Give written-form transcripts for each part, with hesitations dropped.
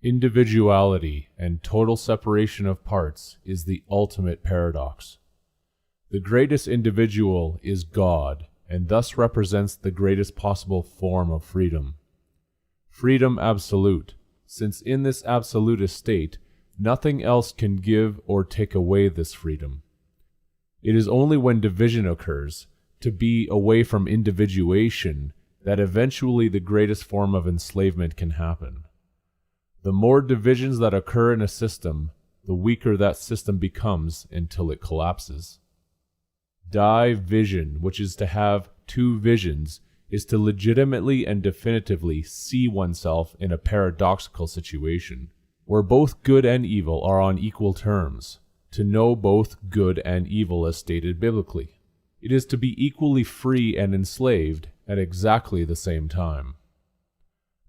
Individuality and total separation of parts is the ultimate paradox. The greatest individual is God, and thus represents the greatest possible form of freedom. Freedom absolute, since in this absolutist state, nothing else can give or take away this freedom. It is only when division occurs, to be away from individuation, that eventually the greatest form of enslavement can happen. The more divisions that occur in a system, the weaker that system becomes until it collapses. Division, which is to have two visions, is to legitimately and definitively see oneself in a paradoxical situation, where both good and evil are on equal terms, to know both good and evil as stated biblically. It is to be equally free and enslaved at exactly the same time.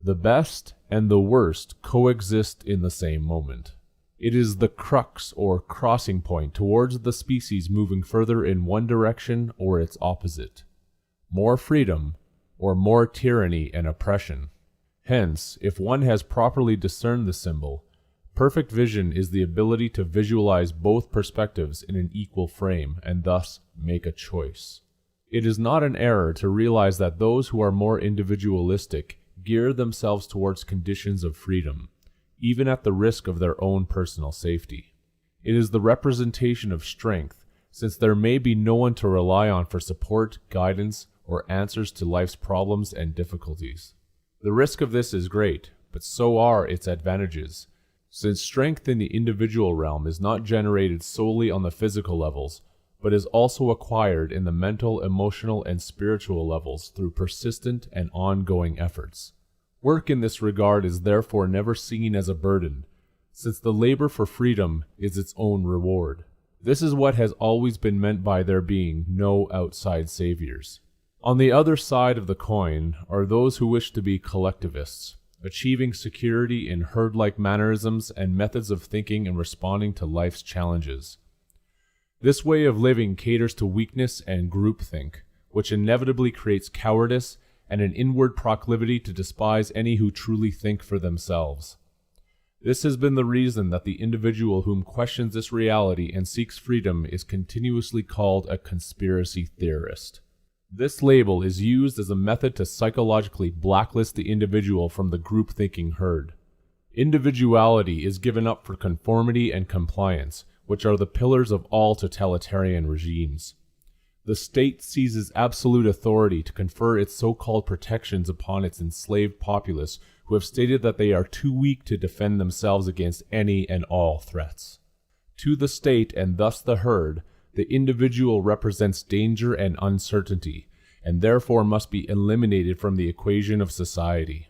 The best and the worst coexist in the same moment. It is the crux or crossing point towards the species moving further in one direction or its opposite. More freedom or more tyranny and oppression. Hence, if one has properly discerned the symbol, perfect vision is the ability to visualize both perspectives in an equal frame and thus make a choice. It is not an error to realize that those who are more individualistic gear themselves towards conditions of freedom, even at the risk of their own personal safety. It is the representation of strength, since there may be no one to rely on for support, guidance, or answers to life's problems and difficulties. The risk of this is great, but so are its advantages, since strength in the individual realm is not generated solely on the physical levels, but is also acquired in the mental, emotional, and spiritual levels through persistent and ongoing efforts. Work in this regard is therefore never seen as a burden, since the labor for freedom is its own reward. This is what has always been meant by there being no outside saviors. On the other side of the coin are those who wish to be collectivists, achieving security in herd-like mannerisms and methods of thinking and responding to life's challenges. This way of living caters to weakness and groupthink, which inevitably creates cowardice and an inward proclivity to despise any who truly think for themselves. This has been the reason that the individual whom questions this reality and seeks freedom is continuously called a conspiracy theorist. This label is used as a method to psychologically blacklist the individual from the group-thinking herd. Individuality is given up for conformity and compliance, which are the pillars of all totalitarian regimes. The state seizes absolute authority to confer its so-called protections upon its enslaved populace who have stated that they are too weak to defend themselves against any and all threats. To the state, and thus the herd, the individual represents danger and uncertainty, and therefore must be eliminated from the equation of society.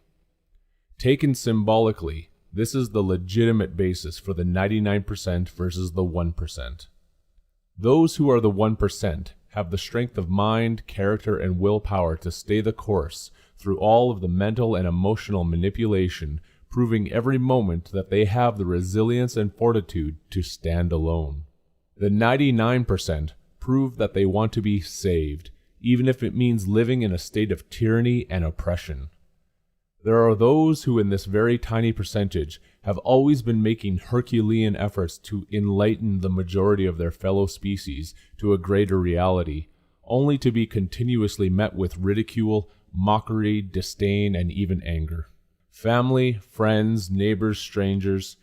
Taken symbolically, this is the legitimate basis for the 99% versus the 1%. Those who are the 1% have the strength of mind, character, and willpower to stay the course through all of the mental and emotional manipulation, proving every moment that they have the resilience and fortitude to stand alone. The 99% prove that they want to be saved, even if it means living in a state of tyranny and oppression. There are those who in this very tiny percentage have always been making Herculean efforts to enlighten the majority of their fellow species to a greater reality, only to be continuously met with ridicule, mockery, disdain, and even anger. Family, friends, neighbors, strangers,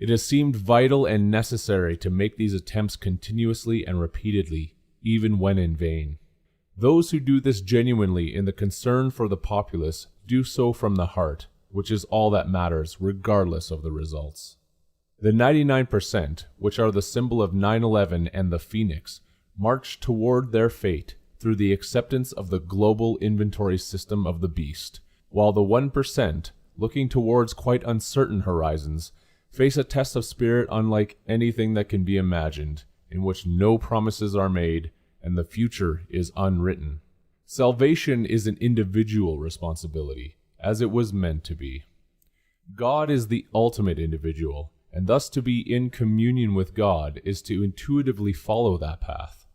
it has seemed vital and necessary to make these attempts continuously and repeatedly, even when in vain. Those who do this genuinely in the concern for the populace do so from the heart, which is all that matters regardless of the results. The 99%, which are the symbol of 9/11 and the Phoenix, march toward their fate through the acceptance of the global inventory system of the beast, while the 1%, looking towards quite uncertain horizons, face a test of spirit unlike anything that can be imagined, in which no promises are made and the future is unwritten. Salvation is an individual responsibility, as it was meant to be. God is the ultimate individual, and thus to be in communion with God is to intuitively follow that path.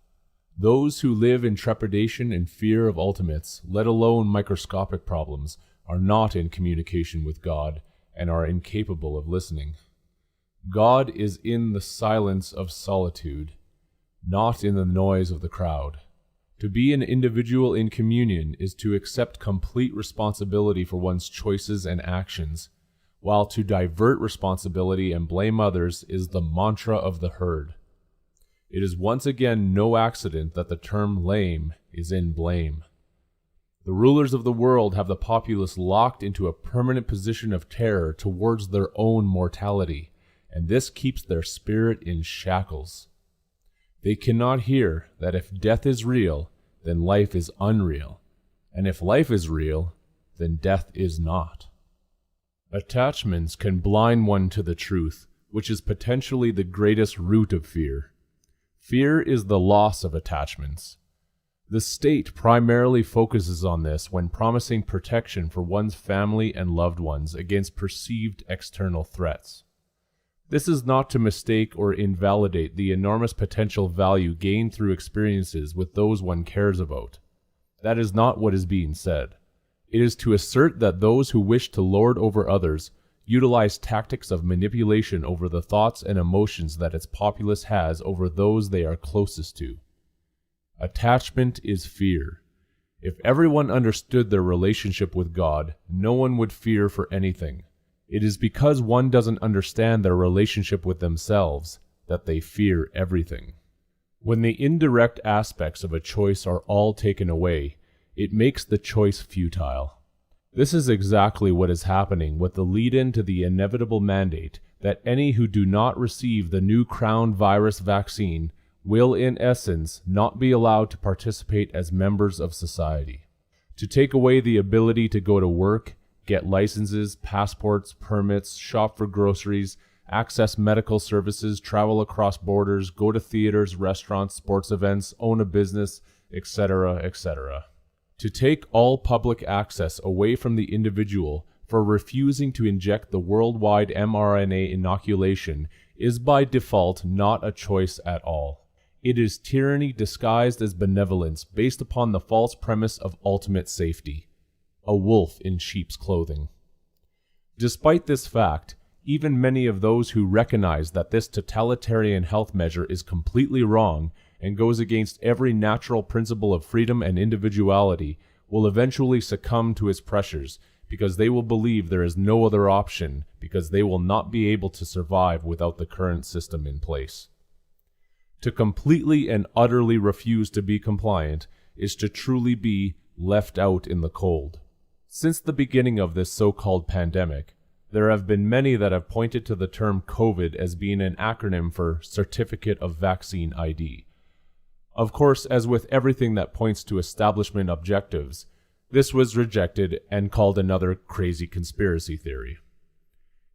Those who live in trepidation and fear of ultimates, let alone microscopic problems, are not in communication with God, and are incapable of listening. God is in the silence of solitude, not in the noise of the crowd. To be an individual in communion is to accept complete responsibility for one's choices and actions, while to divert responsibility and blame others is the mantra of the herd. It is once again no accident that the term lame is in blame. The rulers of the world have the populace locked into a permanent position of terror towards their own mortality, and this keeps their spirit in shackles. They cannot hear that if death is real, then life is unreal, and if life is real, then death is not. Attachments can blind one to the truth, which is potentially the greatest root of fear. Fear is the loss of attachments. The state primarily focuses on this when promising protection for one's family and loved ones against perceived external threats. This is not to mistake or invalidate the enormous potential value gained through experiences with those one cares about. That is not what is being said. It is to assert that those who wish to lord over others utilize tactics of manipulation over the thoughts and emotions that its populace has over those they are closest to. Attachment is fear. If everyone understood their relationship with God, no one would fear for anything. It is because one doesn't understand their relationship with themselves that they fear everything. When the indirect aspects of a choice are all taken away, it makes the choice futile. This is exactly what is happening with the lead-in to the inevitable mandate that any who do not receive the new crown virus vaccine will in essence not be allowed to participate as members of society. To take away the ability to go to work, get licenses, passports, permits, shop for groceries, access medical services, travel across borders, go to theaters, restaurants, sports events, own a business, etc., etc. To take all public access away from the individual for refusing to inject the worldwide mRNA inoculation is by default not a choice at all. It is tyranny disguised as benevolence based upon the false premise of ultimate safety. A wolf in sheep's clothing. Despite this fact, even many of those who recognize that this totalitarian health measure is completely wrong and goes against every natural principle of freedom and individuality will eventually succumb to its pressures because they will believe there is no other option because they will not be able to survive without the current system in place. To completely and utterly refuse to be compliant is to truly be left out in the cold. Since the beginning of this so-called pandemic, there have been many that have pointed to the term COVID as being an acronym for Certificate of Vaccine ID. Of course, as with everything that points to establishment objectives, this was rejected and called another crazy conspiracy theory.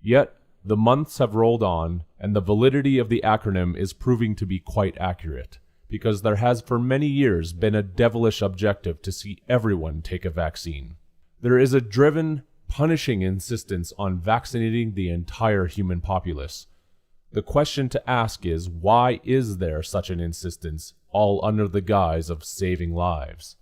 Yet, the months have rolled on, and the validity of the acronym is proving to be quite accurate, because there has for many years been a devilish objective to see everyone take a vaccine. There is a driven, punishing insistence on vaccinating the entire human populace. The question to ask is, why is there such an insistence, all under the guise of saving lives?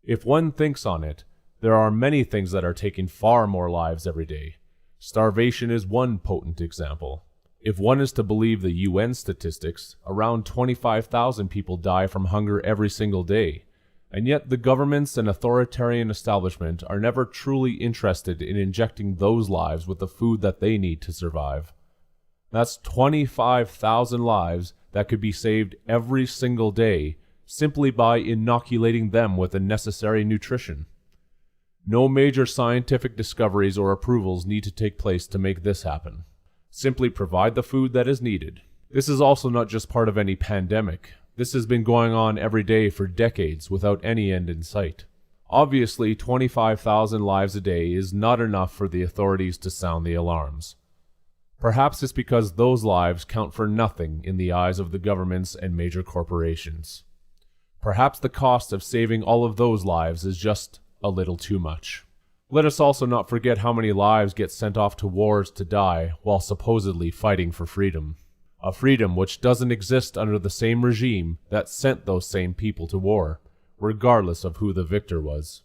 If one thinks on it, there are many things that are taking far more lives every day. Starvation is one potent example. If one is to believe the UN statistics, around 25,000 people die from hunger every single day, and yet the governments and authoritarian establishment are never truly interested in injecting those lives with the food that they need to survive. That's 25,000 lives that could be saved every single day simply by inoculating them with the necessary nutrition. No major scientific discoveries or approvals need to take place to make this happen. Simply provide the food that is needed. This is also not just part of any pandemic. This has been going on every day for decades without any end in sight. Obviously, 25,000 lives a day is not enough for the authorities to sound the alarms. Perhaps it's because those lives count for nothing in the eyes of the governments and major corporations. Perhaps the cost of saving all of those lives is just a little too much. Let us also not forget how many lives get sent off to wars to die while supposedly fighting for freedom. A freedom which doesn't exist under the same regime that sent those same people to war, regardless of who the victor was.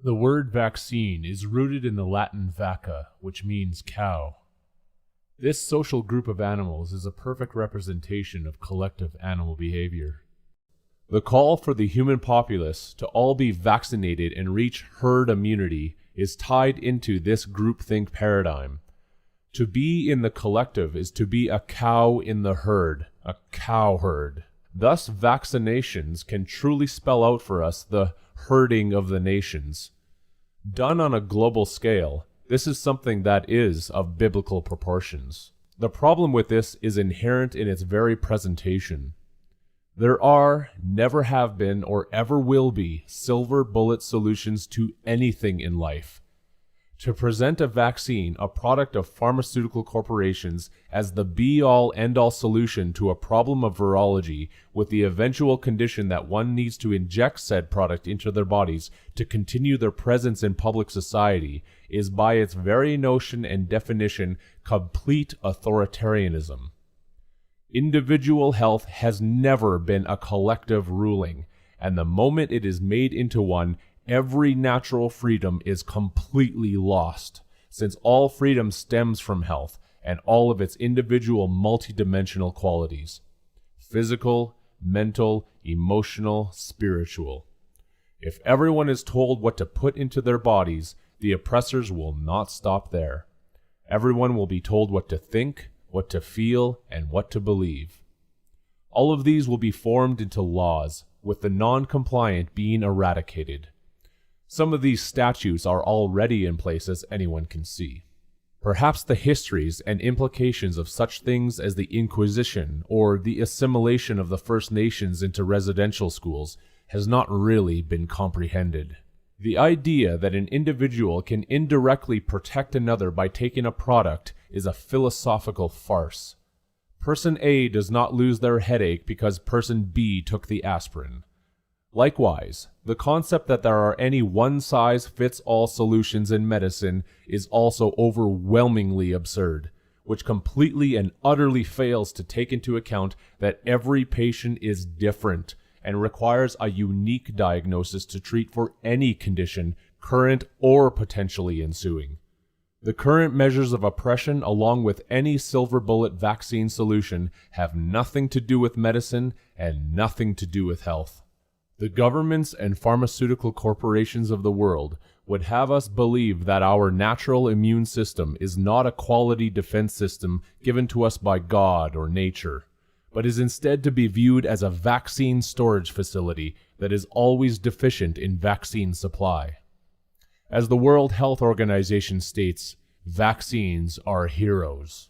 The word vaccine is rooted in the Latin vacca, which means cow. This social group of animals is a perfect representation of collective animal behavior. The call for the human populace to all be vaccinated and reach herd immunity is tied into this groupthink paradigm. To be in the collective is to be a cow in the herd, a cow herd. Thus, vaccinations can truly spell out for us the herding of the nations. Done on a global scale, this is something that is of biblical proportions. The problem with this is inherent in its very presentation. There are, never have been, or ever will be silver bullet solutions to anything in life. To present a vaccine, a product of pharmaceutical corporations, as the be-all, end-all solution to a problem of virology, with the eventual condition that one needs to inject said product into their bodies to continue their presence in public society, is by its very notion and definition complete authoritarianism. Individual health has never been a collective ruling, and the moment it is made into one, every natural freedom is completely lost, since all freedom stems from health and all of its individual multidimensional qualities: physical, mental, emotional, spiritual. If everyone is told what to put into their bodies, the oppressors will not stop there. Everyone will be told what to think, what to feel, and what to believe. All of these will be formed into laws, with the non-compliant being eradicated. Some of these statutes are already in place, as anyone can see. Perhaps the histories and implications of such things as the Inquisition or the assimilation of the First Nations into residential schools has not really been comprehended. The idea that an individual can indirectly protect another by taking a product is a philosophical farce. Person A does not lose their headache because person B took the aspirin. Likewise, the concept that there are any one-size-fits-all solutions in medicine is also overwhelmingly absurd, which completely and utterly fails to take into account that every patient is different and requires a unique diagnosis to treat for any condition, current or potentially ensuing. The current measures of oppression, along with any silver bullet vaccine solution, have nothing to do with medicine and nothing to do with health. The governments and pharmaceutical corporations of the world would have us believe that our natural immune system is not a quality defense system given to us by God or nature, but is instead to be viewed as a vaccine storage facility that is always deficient in vaccine supply. As the World Health Organization states, vaccines are heroes.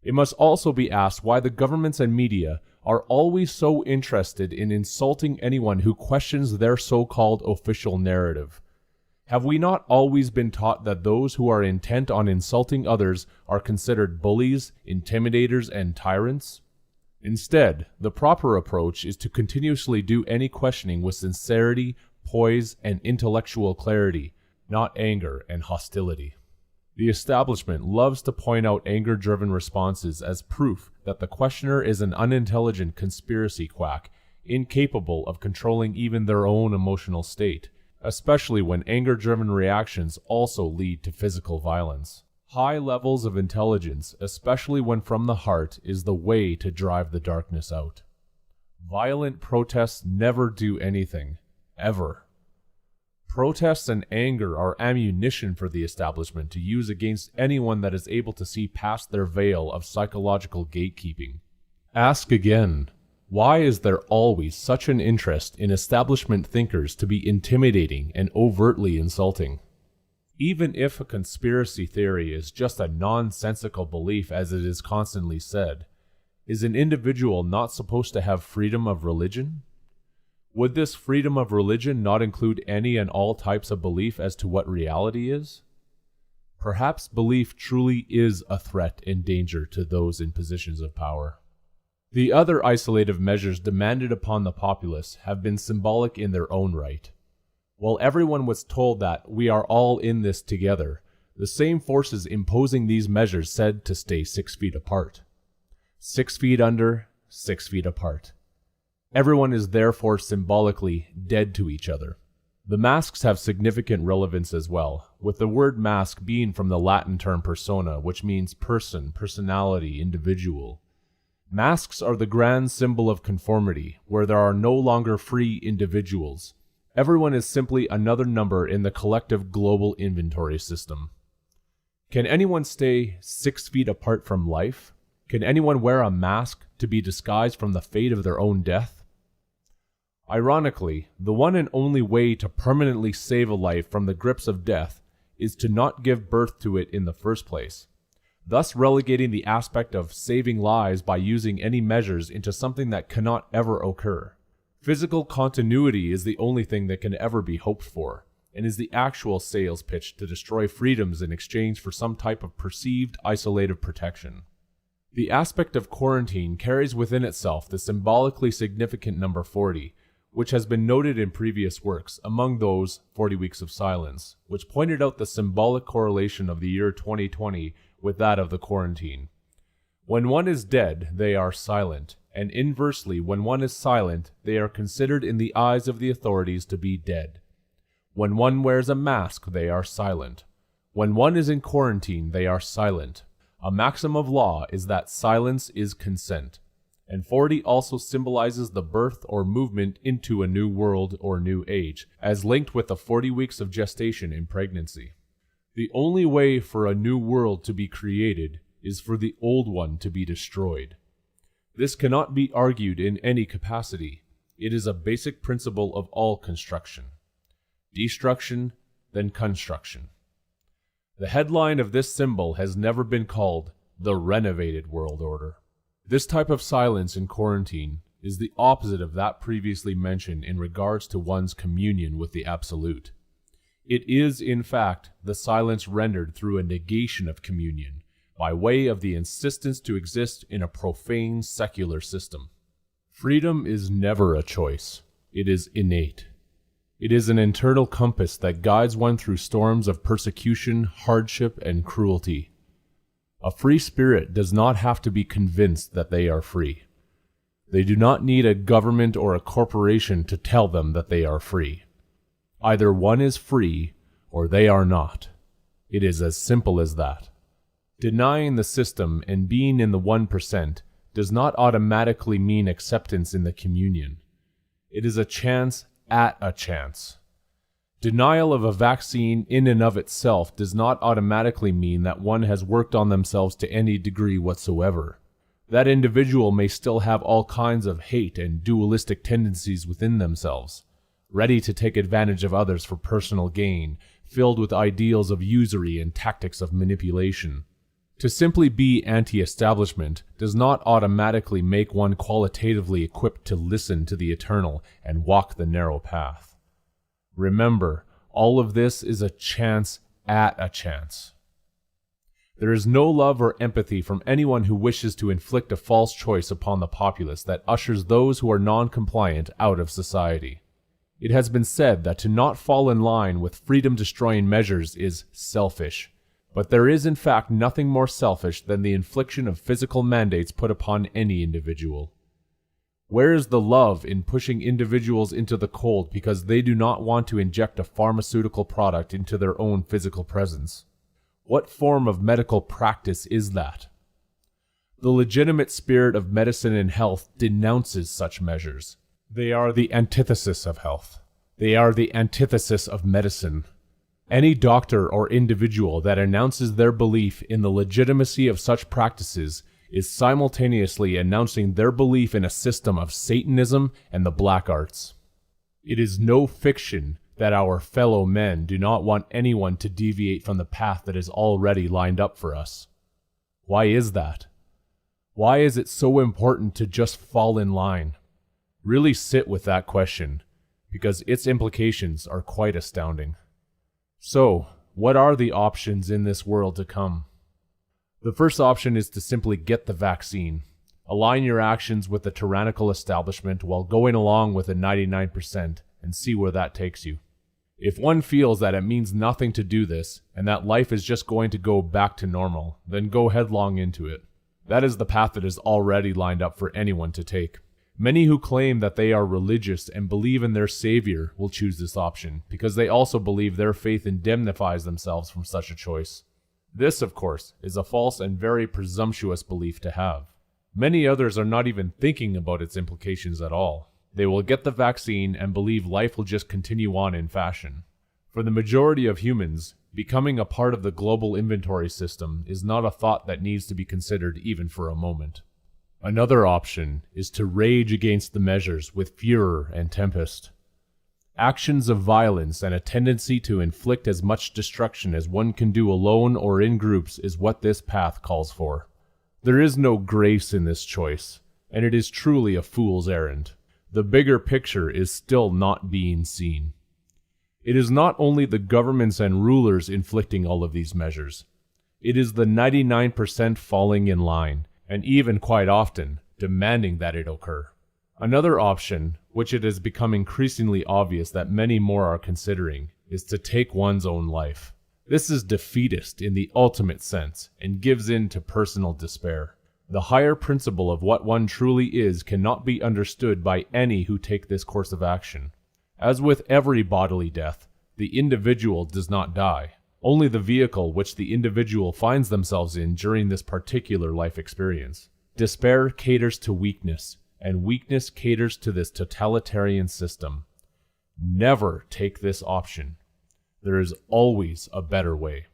It must also be asked why the governments and media are always so interested in insulting anyone who questions their so-called official narrative. Have we not always been taught that those who are intent on insulting others are considered bullies, intimidators, and tyrants? Instead, the proper approach is to continuously do any questioning with sincerity, poise, and intellectual clarity, not anger and hostility. The establishment loves to point out anger-driven responses as proof that the questioner is an unintelligent conspiracy quack, incapable of controlling even their own emotional state, especially when anger-driven reactions also lead to physical violence. High levels of intelligence, especially when from the heart, is the way to drive the darkness out. Violent protests never do anything, ever. Protests and anger are ammunition for the establishment to use against anyone that is able to see past their veil of psychological gatekeeping. Ask again, why is there always such an interest in establishment thinkers to be intimidating and overtly insulting? Even if a conspiracy theory is just a nonsensical belief, as it is constantly said, is an individual not supposed to have freedom of religion? Would this freedom of religion not include any and all types of belief as to what reality is? Perhaps belief truly is a threat and danger to those in positions of power. The other isolative measures demanded upon the populace have been symbolic in their own right. While everyone was told that we are all in this together, the same forces imposing these measures said to stay 6 feet apart. 6 feet under, 6 feet apart. Everyone is therefore symbolically dead to each other. The masks have significant relevance as well, with the word mask being from the Latin term persona, which means person, personality, individual. Masks are the grand symbol of conformity, where there are no longer free individuals. Everyone is simply another number in the collective global inventory system. Can anyone stay 6 feet apart from life? Can anyone wear a mask to be disguised from the fate of their own death? Ironically, the one and only way to permanently save a life from the grips of death is to not give birth to it in the first place, thus relegating the aspect of saving lives by using any measures into something that cannot ever occur. Physical continuity is the only thing that can ever be hoped for, and is the actual sales pitch to destroy freedoms in exchange for some type of perceived isolated protection. The aspect of quarantine carries within itself the symbolically significant number 40, which has been noted in previous works, among those 40 Weeks of Silence, which pointed out the symbolic correlation of the year 2020 with that of the quarantine. When one is dead, they are silent, and inversely, when one is silent, they are considered in the eyes of the authorities to be dead. When one wears a mask, they are silent. When one is in quarantine, they are silent. A maxim of law is that silence is consent. And 40 also symbolizes the birth or movement into a new world or new age, as linked with the 40 weeks of gestation in pregnancy. The only way for a new world to be created is for the old one to be destroyed. This cannot be argued in any capacity. It is a basic principle of all construction. Destruction, then construction. The headline of this symbol has never been called the renovated world order. This type of silence in quarantine is the opposite of that previously mentioned in regards to one's communion with the Absolute. It is, in fact, the silence rendered through a negation of communion, by way of the insistence to exist in a profane secular system. Freedom is never a choice. It is innate. It is an internal compass that guides one through storms of persecution, hardship, and cruelty. A free spirit does not have to be convinced that they are free. They do not need a government or a corporation to tell them that they are free. Either one is free, or they are not. It is as simple as that. Denying the system and being in the 1% does not automatically mean acceptance in the communion. It is a chance at a chance. Denial of a vaccine in and of itself does not automatically mean that one has worked on themselves to any degree whatsoever. That individual may still have all kinds of hate and dualistic tendencies within themselves, ready to take advantage of others for personal gain, filled with ideals of usury and tactics of manipulation. To simply be anti-establishment does not automatically make one qualitatively equipped to listen to the eternal and walk the narrow path. Remember, all of this is a chance at a chance. There is no love or empathy from anyone who wishes to inflict a false choice upon the populace that ushers those who are non-compliant out of society. It has been said that to not fall in line with freedom-destroying measures is selfish, but there is in fact nothing more selfish than the infliction of physical mandates put upon any individual. Where is the love in pushing individuals into the cold because they do not want to inject a pharmaceutical product into their own physical presence? What form of medical practice is that? The legitimate spirit of medicine and health denounces such measures. They are the antithesis of health. They are the antithesis of medicine. Any doctor or individual that announces their belief in the legitimacy of such practices is simultaneously announcing their belief in a system of Satanism and the black arts. It is no fiction that our fellow men do not want anyone to deviate from the path that is already lined up for us. Why is that? Why is it so important to just fall in line? Really sit with that question, because its implications are quite astounding. So, what are the options in this world to come? The first option is to simply get the vaccine. Align your actions with the tyrannical establishment while going along with the 99% and see where that takes you. If one feels that it means nothing to do this and that life is just going to go back to normal, then go headlong into it. That is the path that is already lined up for anyone to take. Many who claim that they are religious and believe in their Savior will choose this option because they also believe their faith indemnifies themselves from such a choice. This, of course, is a false and very presumptuous belief to have. Many others are not even thinking about its implications at all. They will get the vaccine and believe life will just continue on in fashion. For the majority of humans, becoming a part of the global inventory system is not a thought that needs to be considered even for a moment. Another option is to rage against the measures with furor and tempest. Actions of violence and a tendency to inflict as much destruction as one can do alone or in groups is what this path calls for. There is no grace in this choice, and it is truly a fool's errand. The bigger picture is still not being seen. It is not only the governments and rulers inflicting all of these measures. It is the 99% falling in line, and even quite often, demanding that it occur. Another option, which it has become increasingly obvious that many more are considering, is to take one's own life. This is defeatist in the ultimate sense, and gives in to personal despair. The higher principle of what one truly is cannot be understood by any who take this course of action. As with every bodily death, the individual does not die. Only the vehicle which the individual finds themselves in during this particular life experience. Despair caters to weakness, and weakness caters to this totalitarian system. Never take this option. There is always a better way.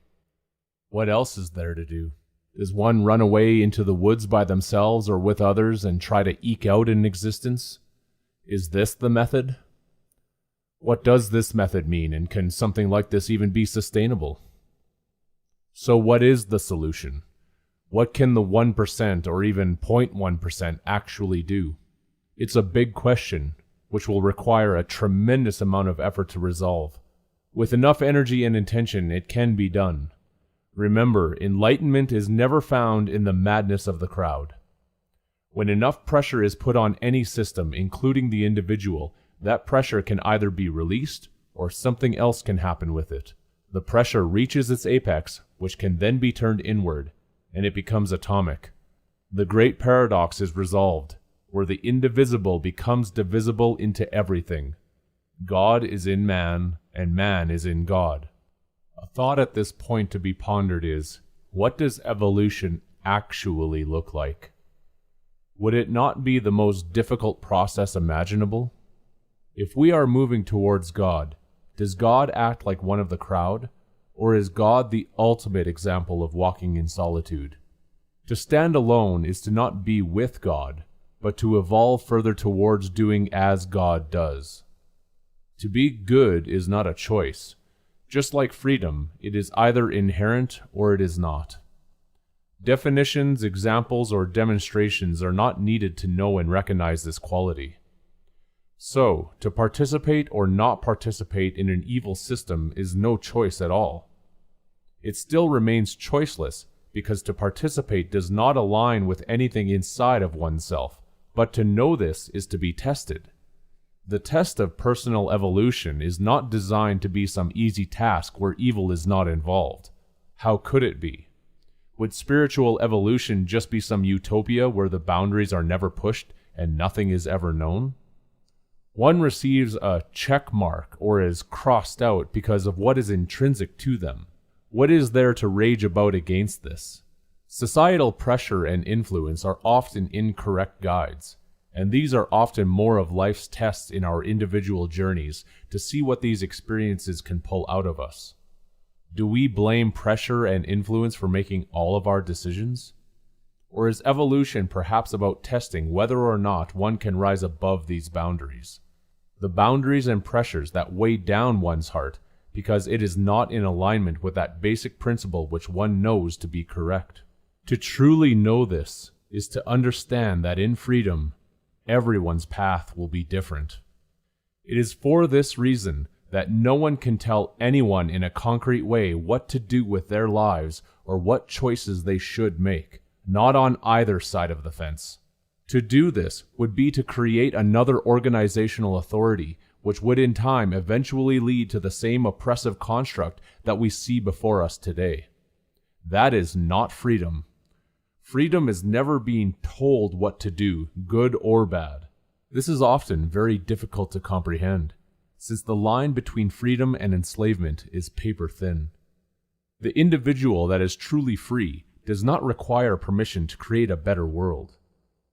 What else is there to do? Does one run away into the woods by themselves or with others and try to eke out an existence? Is this the method? What does this method mean, and can something like this even be sustainable? So what is the solution? What can the 1% or even 0.1% actually do? It's a big question, which will require a tremendous amount of effort to resolve. With enough energy and intention, it can be done. Remember, enlightenment is never found in the madness of the crowd. When enough pressure is put on any system, including the individual, that pressure can either be released or something else can happen with it. The pressure reaches its apex, which can then be turned inward, and it becomes atomic. The great paradox is resolved, where the indivisible becomes divisible into everything. God is in man, and man is in God. A thought at this point to be pondered is, what does evolution actually look like? Would it not be the most difficult process imaginable? If we are moving towards God, does God act like one of the crowd, or is God the ultimate example of walking in solitude? To stand alone is to not be with God, but to evolve further towards doing as God does. To be good is not a choice. Just like freedom, it is either inherent or it is not. Definitions, examples, or demonstrations are not needed to know and recognize this quality. So, to participate or not participate in an evil system is no choice at all. It still remains choiceless because to participate does not align with anything inside of oneself, but to know this is to be tested. The test of personal evolution is not designed to be some easy task where evil is not involved. How could it be? Would spiritual evolution just be some utopia where the boundaries are never pushed and nothing is ever known? One receives a check mark or is crossed out because of what is intrinsic to them. What is there to rage about against this? Societal pressure and influence are often incorrect guides, and these are often more of life's tests in our individual journeys to see what these experiences can pull out of us. Do we blame pressure and influence for making all of our decisions? Or is evolution perhaps about testing whether or not one can rise above these boundaries? The boundaries and pressures that weigh down one's heart because it is not in alignment with that basic principle which one knows to be correct. To truly know this is to understand that in freedom, everyone's path will be different. It is for this reason that no one can tell anyone in a concrete way what to do with their lives or what choices they should make. Not on either side of the fence. To do this would be to create another organizational authority, which would in time eventually lead to the same oppressive construct that we see before us today. That is not freedom. Freedom is never being told what to do, good or bad. This is often very difficult to comprehend, since the line between freedom and enslavement is paper thin. The individual that is truly free does not require permission to create a better world.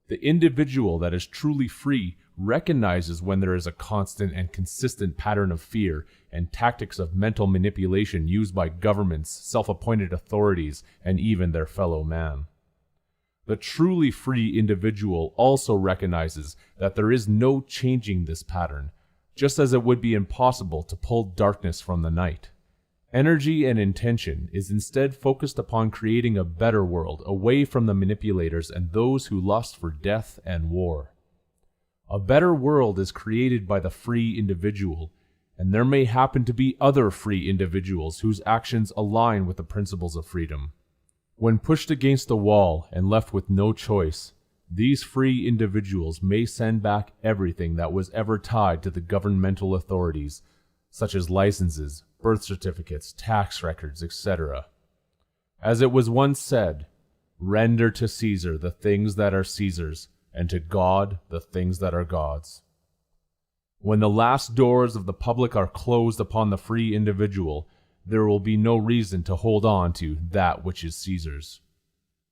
The individual that is truly free recognizes when there is a constant and consistent pattern of fear and tactics of mental manipulation used by governments, self-appointed authorities, and even their fellow man. The truly free individual also recognizes that there is no changing this pattern, just as it would be impossible to pull darkness from the night. Energy and intention is instead focused upon creating a better world away from the manipulators and those who lust for death and war. A better world is created by the free individual, and there may happen to be other free individuals whose actions align with the principles of freedom. When pushed against a wall and left with no choice, these free individuals may send back everything that was ever tied to the governmental authorities, such as licenses, birth certificates, tax records, etc. As it was once said, "Render to Caesar the things that are Caesar's, and to God the things that are God's." When the last doors of the public are closed upon the free individual, there will be no reason to hold on to that which is Caesar's.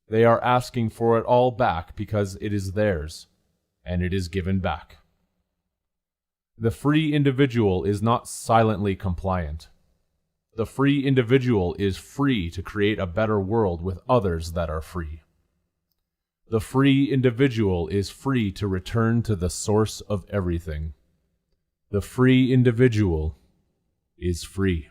They are asking for it all back because it is theirs, and it is given back. The free individual is not silently compliant. The free individual is free to create a better world with others that are free. The free individual is free to return to the source of everything. The free individual is free.